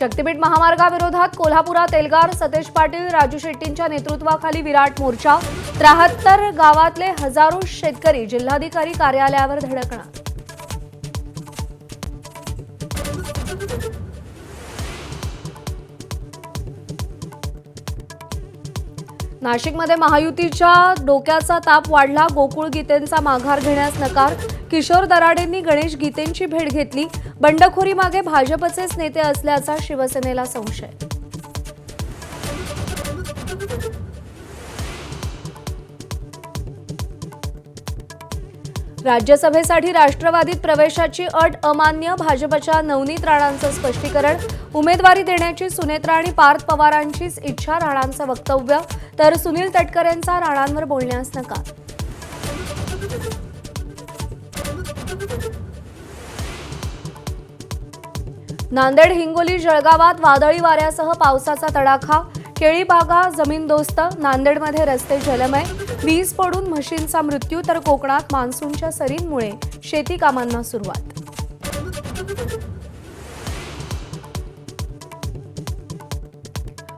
शक्तीपीठ महामार्गाविरोधात कोल्हापुरात एल्गार, सतेज पाटील, राजू शेट्टींच्या नेतृत्वाखाली विराट मोर्चा। 73 गावातले हजारो शेतकरी जिल्हाधिकारी कार्यालयावर धडकणार। नाशिकमध्ये महायुतीच्या डोक्याचा ताप वाढला। गोकुळ गीतेंचा माघार घेण्यास नकार। किशोर दराडेंनी गणेश गीतेंची भेट घेतली। बंडखोरी मागे भाजपचेच नेते असल्याचा शिवसेनेला संशय। राज्यसभेसाठी राष्ट्रवादीत प्रवेशाची अट अमान्य। भाजपच्या नवनीत राणांचं स्पष्टीकरण। उमेदवारी देण्याची सुनेत्रा आणि पार्थ पवारांचीच इच्छा, राणांचं वक्तव्य। तर सुनील तटकरेंचा राणांवर बोलण्यास नकार। नांदेड, हिंगोली, जळगावात वादळी वाऱ्यासह पावसाचा तडाखा। केळी बागा जमीनदोस्त। नांदेडमध्ये रस्ते जलमय। वीज पडून म्हशींचा मृत्यू। तर कोकणात मान्सूनच्या सरींमुळे शेती कामांना सुरुवात।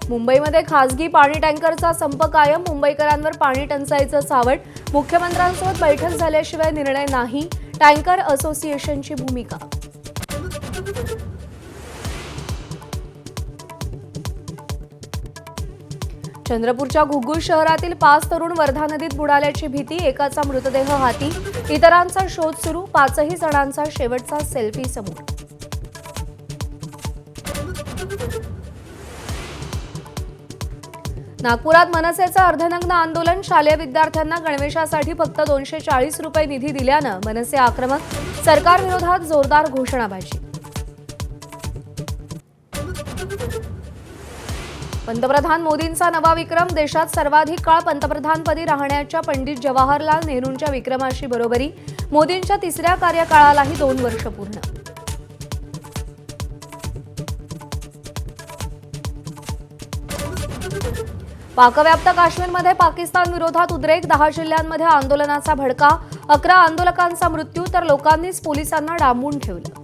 मुंबईमध्ये खासगी पाणी टँकरचा संप कायम। मुंबईकरांवर पाणी टंचाईचं सावट। मुख्यमंत्र्यांसोबत बैठक झाल्याशिवाय निर्णय नाही, टँकर असोसिएशनची भूमिका। चंद्रपूरच्या घुग्गुस शहरातील 5 तरुण वर्धा नदीत बुडाल्याची भीती। एकाचा मृतदेह हाती, इतरांचा शोध सुरू। 5ही जणांचा शेवटचा सेल्फी समोर। नागपुरात मनसेचं अर्धनग्न आंदोलन। शालेय विद्यार्थ्यांना गणवेशासाठी फक्त 240 रुपये निधी दिल्यानं मनसे आक्रमक। सरकारविरोधात जोरदार घोषणाबाजी। पंतप्रधान मोदींचा नवा विक्रम। देशात सर्वाधिक काळ पंतप्रधानपदी राहण्याच्या पंडित जवाहरलाल नेहरूंच्या विक्रमाशी बरोबरी। मोदींच्या 3ऱ्या कार्यकाळालाही 2 वर्ष पूर्ण। पाकव्याप्त काश्मीरमध्ये पाकिस्तान विरोधात उद्रेक। 10 जिल्ह्यांमध्ये आंदोलनाचा भडका। 11 आंदोलकांचा मृत्यू। तर लोकांनीच पोलिसांना डांबून ठेवलं।